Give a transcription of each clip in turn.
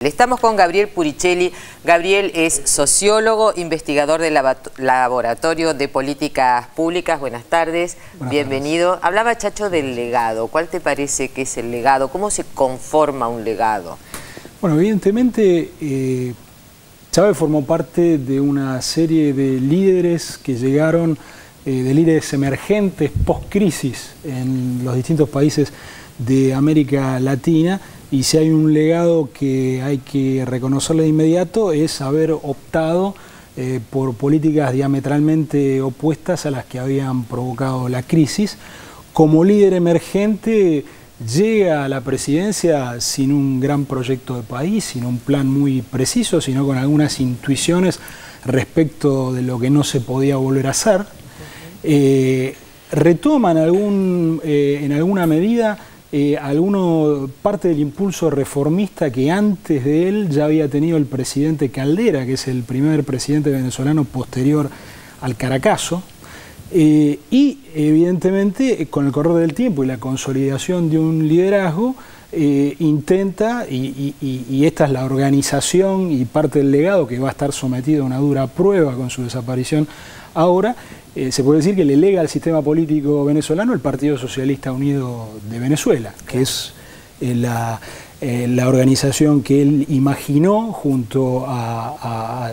Estamos con Gabriel Puricelli. Gabriel es sociólogo, investigador del Laboratorio de Políticas Públicas. Buenas tardes, bienvenido. Hablaba Chacho del legado. ¿Cuál te parece que es el legado? ¿Cómo se conforma un legado? Bueno, evidentemente Chávez formó parte de una serie de líderes que llegaron, de líderes emergentes post-crisis en los distintos países de América Latina. Y si hay un legado que hay que reconocerle de inmediato es haber optado por políticas diametralmente opuestas a las que habían provocado la crisis. Como líder emergente llega a la presidencia sin un gran proyecto de país, sin un plan muy preciso, sino con algunas intuiciones respecto de lo que no se podía volver a hacer. Retoman en alguna medida parte del impulso reformista que antes de él ya había tenido el presidente Caldera, que es el primer presidente venezolano posterior al Caracazo, y evidentemente con el correr del tiempo y la consolidación de un liderazgo intenta, y esta es la organización y parte del legado que va a estar sometido a una dura prueba con su desaparición ahora. Se puede decir que le lega al sistema político venezolano el Partido Socialista Unido de Venezuela, que es la organización que él imaginó junto a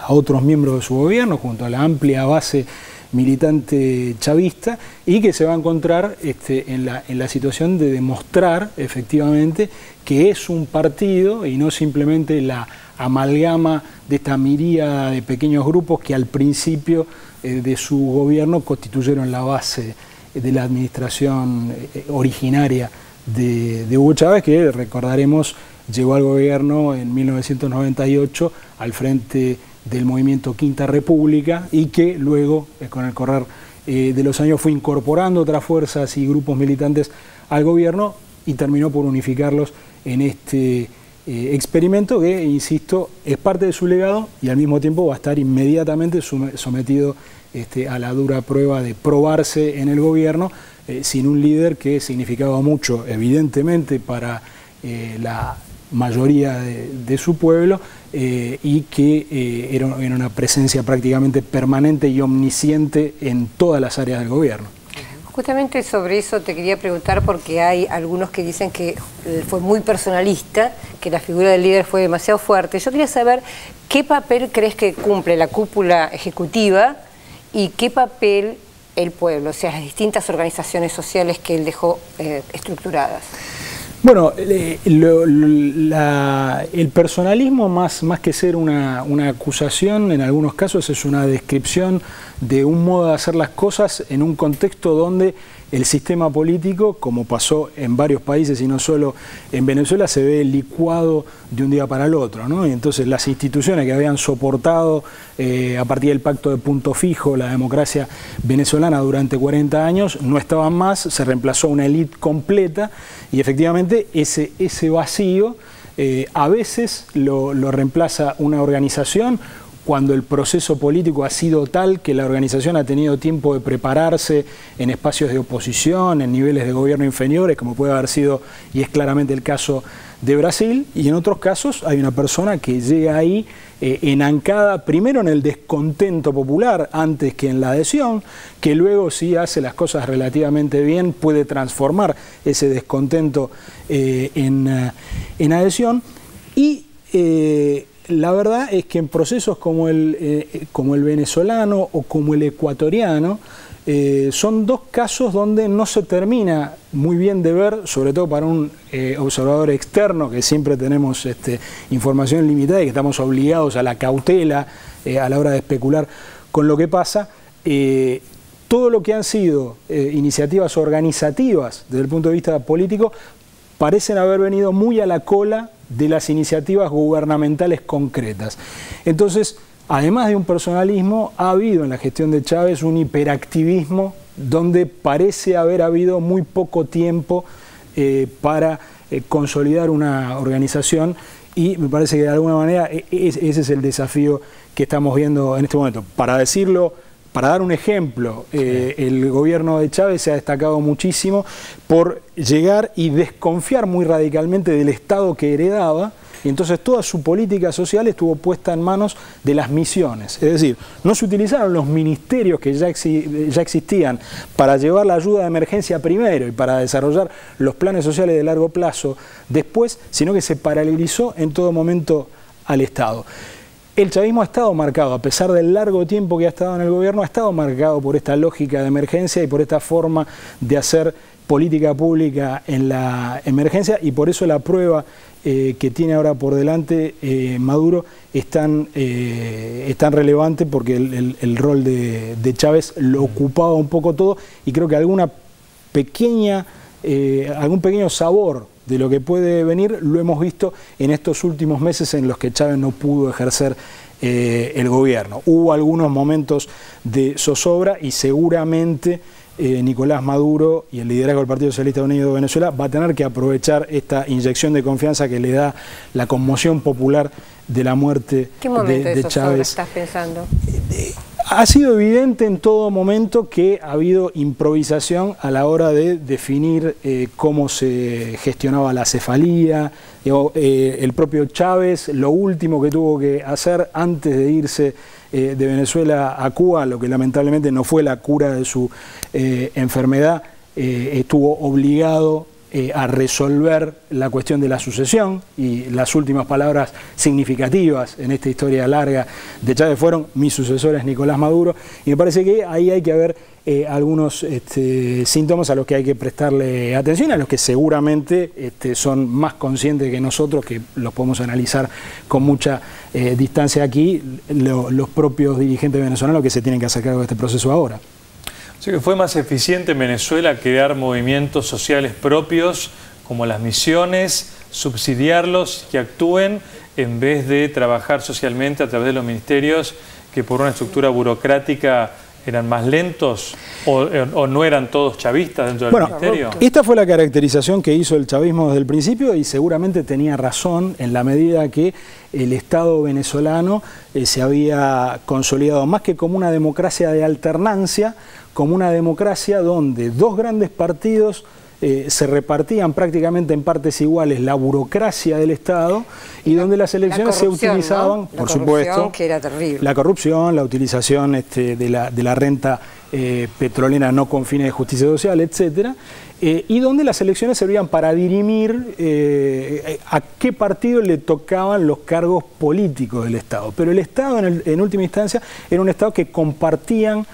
otros miembros de su gobierno, junto a la amplia base militante chavista, y que se va a encontrar en la situación de demostrar efectivamente que es un partido y no simplemente la amalgama de esta miríada de pequeños grupos que al principio de su gobierno constituyeron la base de la administración originaria de Hugo Chávez, que recordaremos llegó al gobierno en 1998 al frente del movimiento Quinta República y que luego, con el correr de los años, fue incorporando otras fuerzas y grupos militantes al gobierno y terminó por unificarlos en este experimento que, insisto, es parte de su legado y al mismo tiempo va a estar inmediatamente sometido a la dura prueba de probarse en el gobierno sin un líder que significaba mucho, evidentemente, para la mayoría de su pueblo y que era una presencia prácticamente permanente y omnisciente en todas las áreas del gobierno. Justamente sobre eso te quería preguntar, porque hay algunos que dicen que fue muy personalista, que la figura del líder fue demasiado fuerte. Yo quería saber qué papel crees que cumple la cúpula ejecutiva y qué papel el pueblo, o sea, las distintas organizaciones sociales que él dejó estructuradas. Bueno, el personalismo, más que ser una acusación, en algunos casos es una descripción de un modo de hacer las cosas en un contexto donde el sistema político, como pasó en varios países y no solo en Venezuela, se ve licuado de un día para el otro, ¿no? Y entonces las instituciones que habían soportado a partir del pacto de punto fijo la democracia venezolana durante 40 años no estaban más, se reemplazó una élite completa y efectivamente ese vacío a veces lo reemplaza una organización cuando el proceso político ha sido tal que la organización ha tenido tiempo de prepararse en espacios de oposición, en niveles de gobierno inferiores, como puede haber sido, y es claramente el caso de Brasil, y en otros casos hay una persona que llega ahí enancada primero en el descontento popular antes que en la adhesión, que luego, si hace las cosas relativamente bien, puede transformar ese descontento en adhesión. Y la verdad es que en procesos como el venezolano o como el ecuatoriano, son dos casos donde no se termina muy bien de ver, sobre todo para un observador externo, que siempre tenemos información limitada y que estamos obligados a la cautela a la hora de especular con lo que pasa. Todo lo que han sido iniciativas organizativas desde el punto de vista político parecen haber venido muy a la cola de las iniciativas gubernamentales concretas. Entonces, además de un personalismo, ha habido en la gestión de Chávez un hiperactivismo donde parece haber habido muy poco tiempo para consolidar una organización, y me parece que de alguna manera ese es el desafío que estamos viendo en este momento. Para decirlo Para dar un ejemplo, el gobierno de Chávez se ha destacado muchísimo por llegar y desconfiar muy radicalmente del Estado que heredaba y entonces toda su política social estuvo puesta en manos de las misiones. Es decir, no se utilizaron los ministerios que ya existían para llevar la ayuda de emergencia primero y para desarrollar los planes sociales de largo plazo después, sino que se paralelizó en todo momento al Estado. El chavismo ha estado marcado, a pesar del largo tiempo que ha estado en el gobierno, ha estado marcado por esta lógica de emergencia y por esta forma de hacer política pública en la emergencia, y por eso la prueba que tiene ahora por delante Maduro es tan relevante, porque el rol de Chávez lo ocupaba un poco todo, y creo que algún pequeño sabor de lo que puede venir lo hemos visto en estos últimos meses en los que Chávez no pudo ejercer el gobierno. Hubo algunos momentos de zozobra y seguramente Nicolás Maduro y el liderazgo del Partido Socialista Unido de Venezuela va a tener que aprovechar esta inyección de confianza que le da la conmoción popular de la muerte ¿Qué momento de Chávez. estás pensando? Ha sido evidente en todo momento que ha habido improvisación a la hora de definir cómo se gestionaba la cefalía. El propio Chávez, lo último que tuvo que hacer antes de irse de Venezuela a Cuba, lo que lamentablemente no fue la cura de su enfermedad, estuvo obligado a resolver la cuestión de la sucesión, y las últimas palabras significativas en esta historia larga de Chávez fueron: mi sucesor es Nicolás Maduro, y me parece que ahí hay que ver algunos síntomas a los que hay que prestarle atención, a los que seguramente son más conscientes que nosotros, que los podemos analizar con mucha distancia aquí, los propios dirigentes venezolanos que se tienen que hacer cargo de este proceso ahora. Sí, que fue más eficiente en Venezuela crear movimientos sociales propios como las misiones, subsidiarlos, que actúen, en vez de trabajar socialmente a través de los ministerios, que por una estructura burocrática eran más lentos, o no eran todos chavistas dentro del ministerio. Esta fue la caracterización que hizo el chavismo desde el principio, y seguramente tenía razón en la medida que el Estado venezolano se había consolidado más que como una democracia de alternancia, como una democracia donde dos grandes partidos se repartían prácticamente en partes iguales la burocracia del Estado, y donde las elecciones se utilizaban, ¿no? Por supuesto, que era terrible. La corrupción, la utilización de la renta petrolera no con fines de justicia social, etcétera, y donde las elecciones servían para dirimir a qué partido le tocaban los cargos políticos del Estado. Pero el Estado, en última instancia, era un Estado que compartían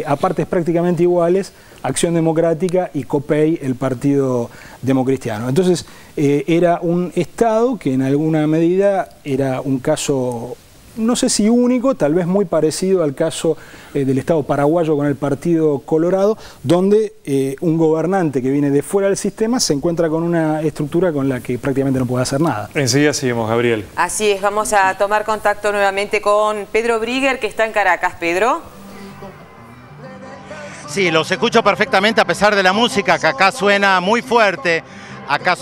a partes prácticamente iguales Acción Democrática y COPEI, el partido democristiano. Entonces era un Estado que en alguna medida era un caso, no sé si único, tal vez muy parecido al caso del Estado paraguayo con el Partido Colorado, donde un gobernante que viene de fuera del sistema se encuentra con una estructura con la que prácticamente no puede hacer nada. Enseguida seguimos, Gabriel. Así es, vamos a tomar contacto nuevamente con Pedro Brigger, que está en Caracas. Pedro. Sí, los escucho perfectamente a pesar de la música, que acá suena muy fuerte. Acá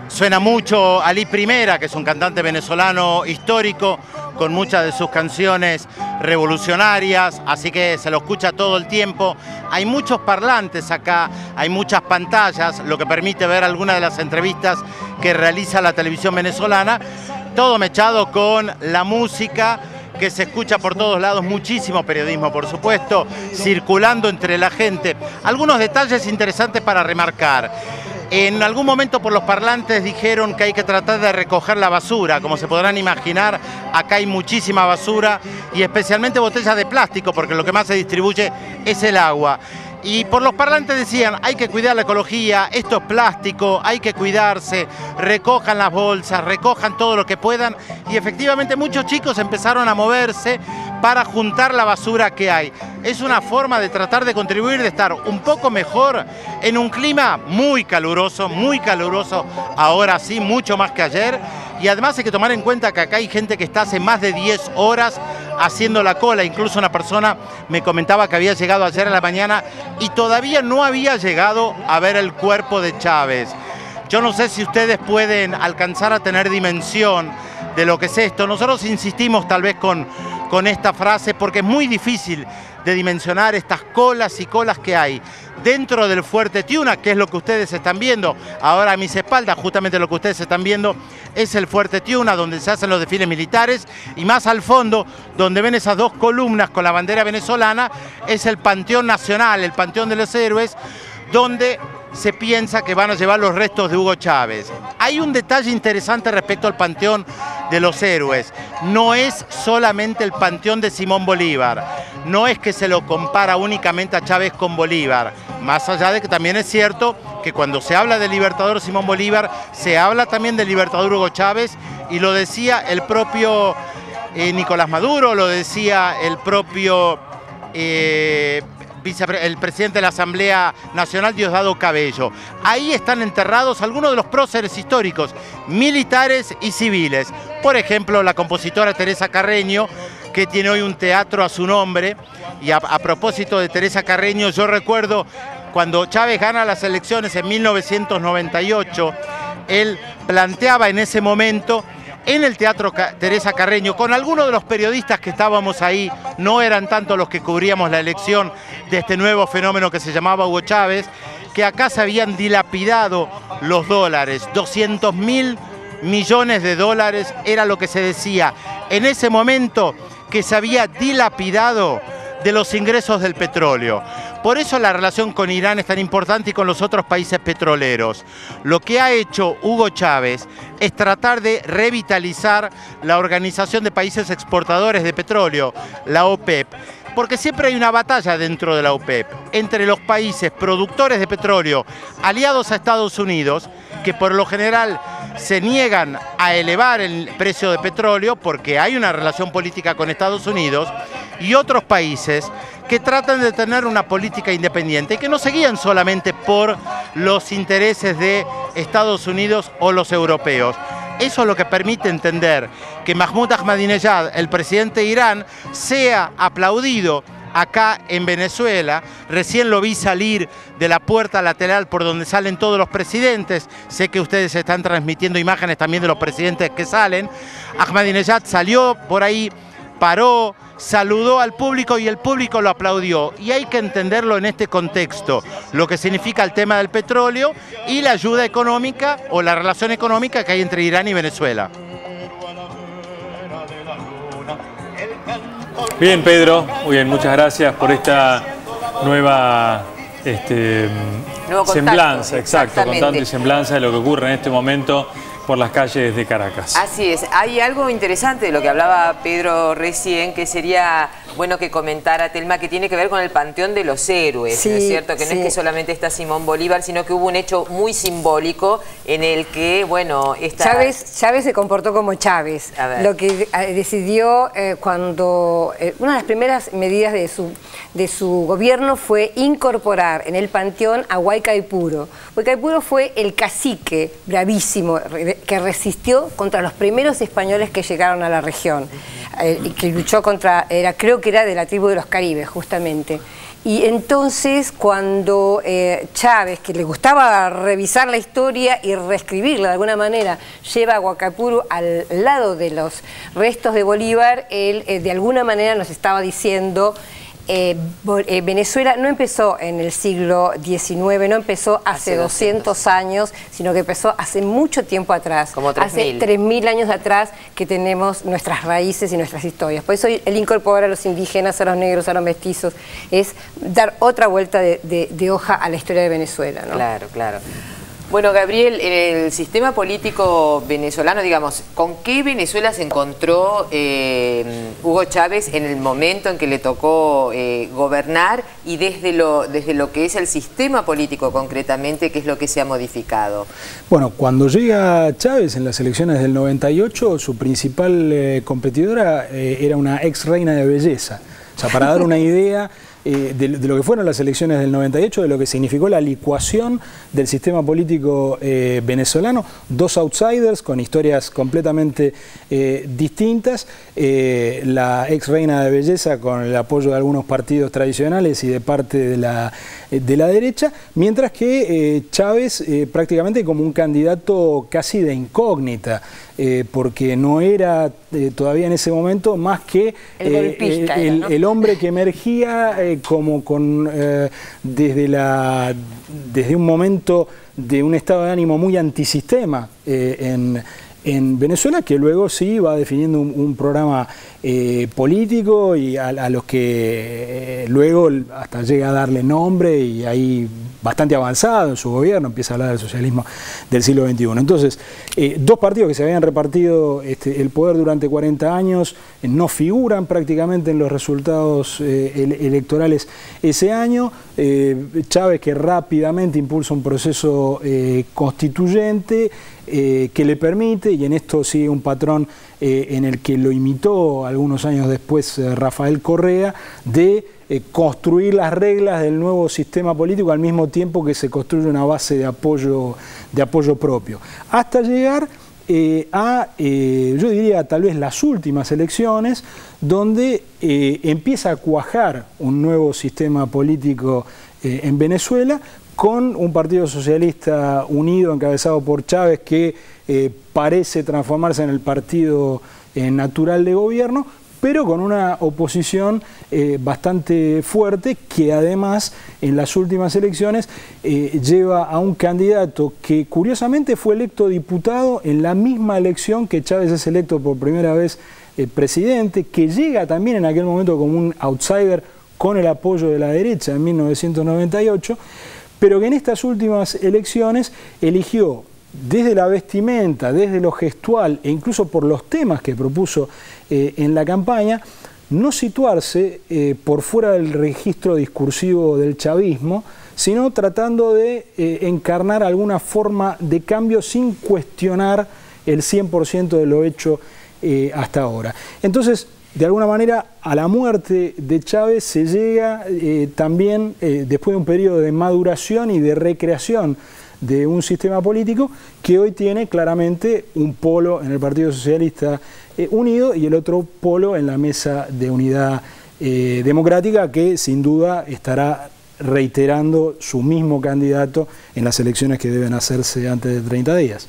suena mucho Ali Primera, que es un cantante venezolano histórico, con muchas de sus canciones revolucionarias, así que se lo escucha todo el tiempo. Hay muchos parlantes acá, hay muchas pantallas, lo que permite ver algunas de las entrevistas que realiza la televisión venezolana, todo mechado con la música que se escucha por todos lados, muchísimo periodismo, por supuesto, circulando entre la gente. Algunos detalles interesantes para remarcar. En algún momento por los parlantes dijeron que hay que tratar de recoger la basura. Como se podrán imaginar, acá hay muchísima basura, y especialmente botellas de plástico, porque lo que más se distribuye es el agua. Y por los parlantes decían: hay que cuidar la ecología, esto es plástico, hay que cuidarse, recojan las bolsas, recojan todo lo que puedan. Y efectivamente muchos chicos empezaron a moverse para juntar la basura que hay. Es una forma de tratar de contribuir, de estar un poco mejor en un clima muy caluroso, ahora sí, mucho más que ayer. Y además hay que tomar en cuenta que acá hay gente que está hace más de 10 horas haciendo la cola. Incluso una persona me comentaba que había llegado ayer a la mañana y todavía no había llegado a ver el cuerpo de Chávez. Yo no sé si ustedes pueden alcanzar a tener dimensión de lo que es esto. Nosotros insistimos tal vez con esta frase porque es muy difícil de dimensionar estas colas y colas que hay dentro del Fuerte Tiuna, que es lo que ustedes están viendo ahora a mis espaldas. Justamente lo que ustedes están viendo es el Fuerte Tiuna, donde se hacen los desfiles militares, y más al fondo, donde ven esas dos columnas con la bandera venezolana, es el Panteón Nacional, el Panteón de los Héroes, donde se piensa que van a llevar los restos de Hugo Chávez. Hay un detalle interesante respecto al Panteón de los Héroes. No es solamente el Panteón de Simón Bolívar, no es que se lo compara únicamente a Chávez con Bolívar, más allá de que también es cierto que cuando se habla del libertador Simón Bolívar, se habla también del libertador Hugo Chávez, y lo decía el propio Nicolás Maduro, lo decía el propio el presidente de la Asamblea Nacional, Diosdado Cabello. Ahí están enterrados algunos de los próceres históricos, militares y civiles. Por ejemplo, la compositora Teresa Carreño, que tiene hoy un teatro a su nombre. Y a propósito de Teresa Carreño, yo recuerdo cuando Chávez gana las elecciones en 1998, él planteaba en ese momento en el Teatro Teresa Carreño, con algunos de los periodistas que estábamos ahí, no eran tanto los que cubríamos la elección de este nuevo fenómeno que se llamaba Hugo Chávez, que acá se habían dilapidado los dólares, 200.000 millones de dólares era lo que se decía en ese momento, que se había dilapidado de los ingresos del petróleo. Por eso la relación con Irán es tan importante, y con los otros países petroleros. Lo que ha hecho Hugo Chávez es tratar de revitalizar la Organización de Países Exportadores de Petróleo, la OPEP, porque siempre hay una batalla dentro de la OPEP entre los países productores de petróleo aliados a Estados Unidos, que por lo general se niegan a elevar el precio de petróleo porque hay una relación política con Estados Unidos, y otros países que tratan de tener una política independiente y que no se guían solamente por los intereses de Estados Unidos o los europeos. Eso es lo que permite entender que Mahmoud Ahmadinejad, el presidente de Irán, sea aplaudido acá en Venezuela. Recién lo vi salir de la puerta lateral por donde salen todos los presidentes. Sé que ustedes están transmitiendo imágenes también de los presidentes que salen. Ahmadinejad salió por ahí, paró, saludó al público y el público lo aplaudió. Y hay que entenderlo en este contexto, lo que significa el tema del petróleo y la ayuda económica o la relación económica que hay entre Irán y Venezuela. Bien, Pedro, muy bien, muchas gracias por esta nueva semblanza, exacto, contando y semblanza de lo que ocurre en este momento por las calles de Caracas. Así es. Hay algo interesante de lo que hablaba Pedro recién, que sería bueno que comentara Telma, que tiene que ver con el Panteón de los Héroes, sí, ¿no es cierto? Que no es que solamente está Simón Bolívar, sino que hubo un hecho muy simbólico en el que, bueno, Chávez se comportó como Chávez. Lo que decidió cuando... una de las primeras medidas de su gobierno fue incorporar en el panteón a Guaycaipuro. Guaycaipuro fue el cacique bravísimo que resistió contra los primeros españoles que llegaron a la región, que luchó contra, creo que era de la tribu de los Caribes, justamente. Y entonces cuando Chávez, que le gustaba revisar la historia y reescribirla de alguna manera, lleva a Guaycaipuro al lado de los restos de Bolívar, él de alguna manera nos estaba diciendo... Venezuela no empezó en el siglo XIX, no empezó hace 200 años, sino que empezó hace mucho tiempo atrás, como 3.000. Hace 3.000 años atrás que tenemos nuestras raíces y nuestras historias. Por eso el incorporar a los indígenas, a los negros, a los mestizos, es dar otra vuelta de hoja a la historia de Venezuela, ¿no? Claro, claro. Bueno, Gabriel, en el sistema político venezolano, digamos, ¿con qué Venezuela se encontró Hugo Chávez en el momento en que le tocó gobernar, y desde lo que es el sistema político concretamente, qué es lo que se ha modificado? Bueno, cuando llega Chávez en las elecciones del 98, su principal competidora era una ex reina de belleza. O sea, para dar una idea... de lo que fueron las elecciones del 98, de lo que significó la licuación del sistema político venezolano, dos outsiders con historias completamente distintas, la ex reina de belleza con el apoyo de algunos partidos tradicionales y de parte de la derecha, mientras que Chávez prácticamente como un candidato casi de incógnita. porque no era todavía en ese momento más que el hombre que emergía como desde un momento de un estado de ánimo muy antisistema en Venezuela, que luego sí va definiendo un programa político y a los que luego hasta llega a darle nombre, y ahí bastante avanzado en su gobierno empieza a hablar del socialismo del siglo XXI. Entonces, dos partidos que se habían repartido el poder durante 40 años no figuran prácticamente en los resultados electorales ese año. Chávez, que rápidamente impulsa un proceso constituyente que le permite, y en esto sigue un patrón en el que lo imitó algunos años después Rafael Correa, de construir las reglas del nuevo sistema político al mismo tiempo que se construye una base de apoyo propio. Hasta llegar yo diría tal vez las últimas elecciones, donde empieza a cuajar un nuevo sistema político en Venezuela, con un partido socialista unido encabezado por Chávez, que parece transformarse en el partido natural de gobierno, pero con una oposición bastante fuerte, que además en las últimas elecciones lleva a un candidato que curiosamente fue electo diputado en la misma elección que Chávez es electo por primera vez presidente, que llega también en aquel momento como un outsider con el apoyo de la derecha en 1998, pero que en estas últimas elecciones eligió, desde la vestimenta, desde lo gestual e incluso por los temas que propuso en la campaña, no situarse por fuera del registro discursivo del chavismo, sino tratando de encarnar alguna forma de cambio sin cuestionar el 100% de lo hecho hasta ahora. Entonces, de alguna manera, a la muerte de Chávez se llega también, después de un periodo de maduración y de recreación de un sistema político que hoy tiene claramente un polo en el Partido Socialista Unido y el otro polo en la Mesa de Unidad Democrática, que sin duda estará reiterando su mismo candidato en las elecciones que deben hacerse antes de 30 días.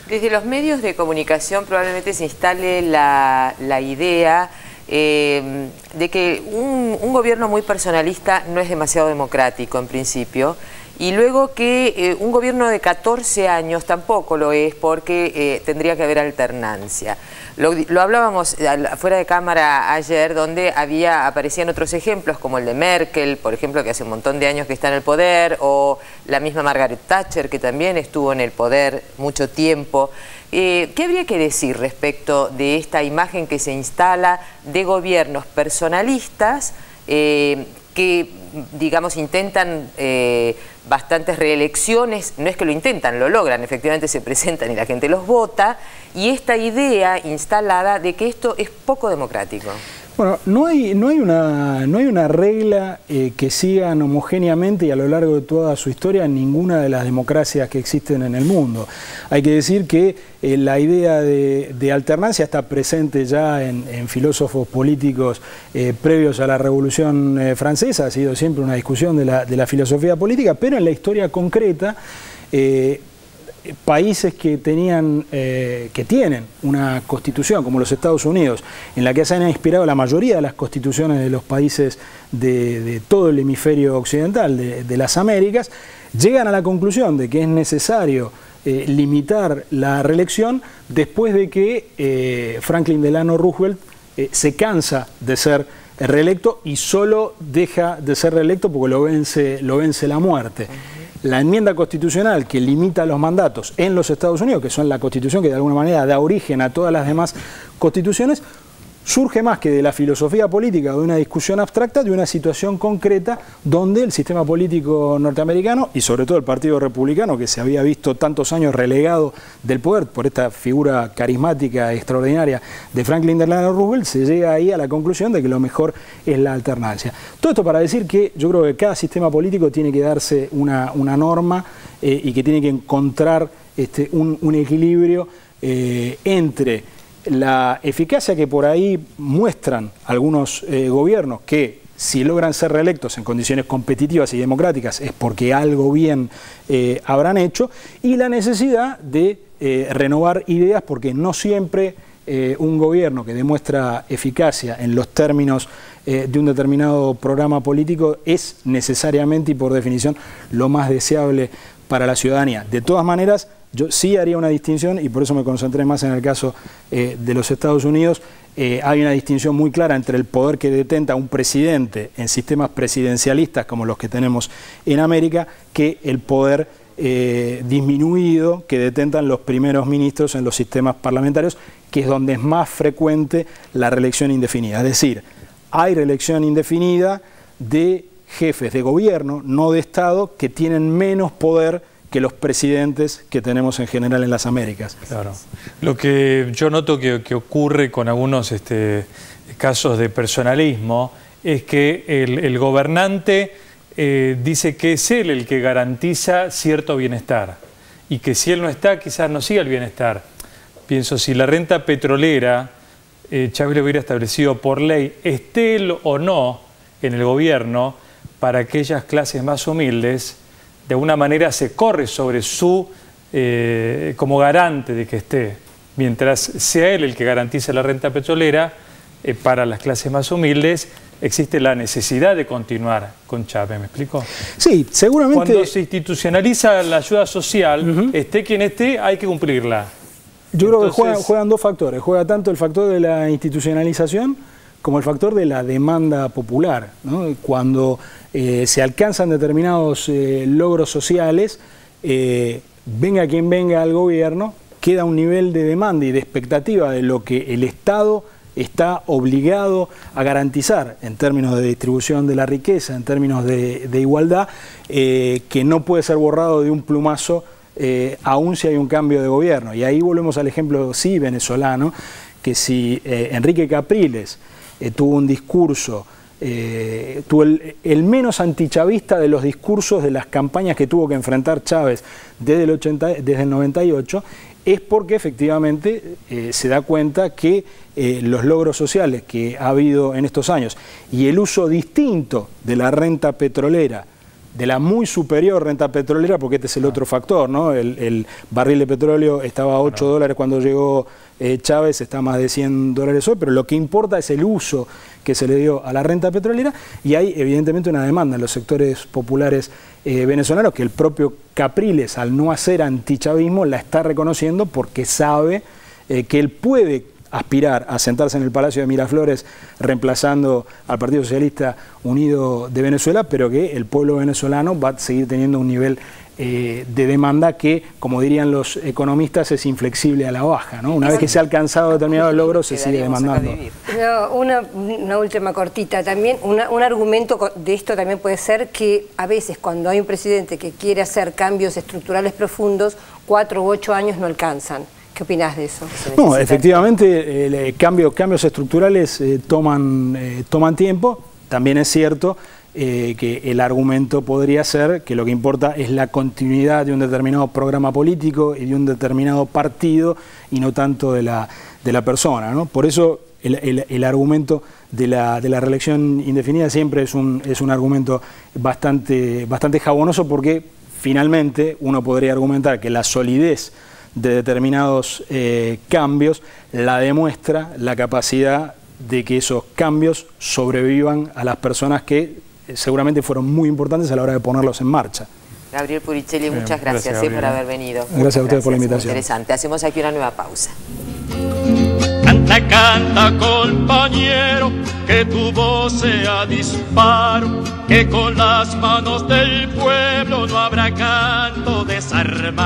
Desde los medios de comunicación probablemente se instale la idea de que un gobierno muy personalista no es demasiado democrático en principio, y luego que un gobierno de 14 años tampoco lo es, porque tendría que haber alternancia. Lo hablábamos fuera de cámara ayer, donde aparecían otros ejemplos, como el de Merkel, por ejemplo, que hace un montón de años que está en el poder, o la misma Margaret Thatcher, que también estuvo en el poder mucho tiempo. ¿Qué habría que decir respecto de esta imagen que se instala de gobiernos personalistas que, digamos, intentan bastantes reelecciones? No es que lo intentan, lo logran, efectivamente se presentan y la gente los vota, y esta idea instalada de que esto es poco democrático? Bueno, no hay una regla que sigan homogéneamente y a lo largo de toda su historia en ninguna de las democracias que existen en el mundo. Hay que decir que la idea de alternancia está presente ya en filósofos políticos previos a la Revolución Francesa, ha sido siempre una discusión de la filosofía política, pero en la historia concreta, países que tienen una constitución, como los Estados Unidos, en la que se han inspirado la mayoría de las constituciones de los países de todo el hemisferio occidental, de las Américas, llegan a la conclusión de que es necesario limitar la reelección después de que Franklin Delano Roosevelt se cansa de ser reelecto y solo deja de ser reelecto porque lo vence la muerte. La enmienda constitucional que limita los mandatos en los Estados Unidos, que son la constitución que de alguna manera da origen a todas las demás constituciones, surge más que de la filosofía política, de una discusión abstracta, de una situación concreta donde el sistema político norteamericano y sobre todo el Partido Republicano, que se había visto tantos años relegado del poder por esta figura carismática extraordinaria de Franklin Delano Roosevelt, se llega ahí a la conclusión de que lo mejor es la alternancia. Todo esto para decir que yo creo que cada sistema político tiene que darse una norma y que tiene que encontrar un equilibrio entre la eficacia que por ahí muestran algunos gobiernos que si logran ser reelectos en condiciones competitivas y democráticas es porque algo bien habrán hecho, y la necesidad de renovar ideas, porque no siempre un gobierno que demuestra eficacia en los términos de un determinado programa político es necesariamente y por definición lo más deseable para la ciudadanía. De todas maneras, yo sí haría una distinción, y por eso me concentré más en el caso de los Estados Unidos. Hay una distinción muy clara entre el poder que detenta un presidente en sistemas presidencialistas como los que tenemos en América, que el poder disminuido que detentan los primeros ministros en los sistemas parlamentarios, que es donde es más frecuente la reelección indefinida. Es decir, hay reelección indefinida de jefes de gobierno, no de Estado, que tienen menos poder que los presidentes que tenemos en general en las Américas. Claro. Lo que yo noto que ocurre con algunos casos de personalismo es que el gobernante dice que es él el que garantiza cierto bienestar y que si él no está, quizás no siga el bienestar. Pienso, si la renta petrolera Chávez lo hubiera establecido por ley, esté él o no en el gobierno, para aquellas clases más humildes, de alguna manera se corre sobre su, como garante de que esté. Mientras sea él el que garantiza la renta petrolera, para las clases más humildes existe la necesidad de continuar con Chávez, ¿me explico? Sí, seguramente. Cuando se institucionaliza la ayuda social, esté quien esté, hay que cumplirla. Yo creo que juegan dos factores. Juega tanto el factor de la institucionalización como el factor de la demanda popular, ¿no? Cuando se alcanzan determinados logros sociales, venga quien venga al gobierno, queda un nivel de demanda y de expectativa de lo que el Estado está obligado a garantizar en términos de distribución de la riqueza, en términos de igualdad, que no puede ser borrado de un plumazo, aún si hay un cambio de gobierno. Y ahí volvemos al ejemplo, sí, venezolano, que si Enrique Capriles tuvo un discurso, tuvo el menos antichavista de los discursos de las campañas que tuvo que enfrentar Chávez desde el 98, es porque efectivamente se da cuenta que los logros sociales que ha habido en estos años y el uso distinto de la renta petrolera, de la muy superior renta petrolera, porque este es el otro factor, ¿no? El barril de petróleo estaba a $8 cuando llegó Chávez, está a más de $100 hoy, pero lo que importa es el uso que se le dio a la renta petrolera, y hay evidentemente una demanda en los sectores populares venezolanos, que el propio Capriles, al no hacer antichavismo, la está reconociendo porque sabe que él puede aspirar a sentarse en el Palacio de Miraflores reemplazando al Partido Socialista Unido de Venezuela, pero que el pueblo venezolano va a seguir teniendo un nivel de demanda que, como dirían los economistas, es inflexible a la baja, ¿no? Una vez que se ha alcanzado determinados logros, se sigue demandando. Una última cortita también. Un argumento de esto también puede ser que a veces cuando hay un presidente que quiere hacer cambios estructurales profundos, 4 u 8 años no alcanzan. ¿Qué opinás de eso? No, efectivamente, cambios estructurales toman tiempo. También es cierto que el argumento podría ser que lo que importa es la continuidad de un determinado programa político y de un determinado partido y no tanto de la persona, ¿no? Por eso el argumento de la reelección indefinida siempre es un argumento bastante jabonoso, porque finalmente uno podría argumentar que la solidez de determinados cambios la demuestra la capacidad de que esos cambios sobrevivan a las personas que seguramente fueron muy importantes a la hora de ponerlos en marcha. Gabriel Puricelli, muchas gracias por haber venido. Gracias a ustedes por la invitación. Interesante. Hacemos aquí una nueva pausa. Canta, canta, compañero, que tu voz sea disparo, que con las manos del pueblo no habrá canto desarmado.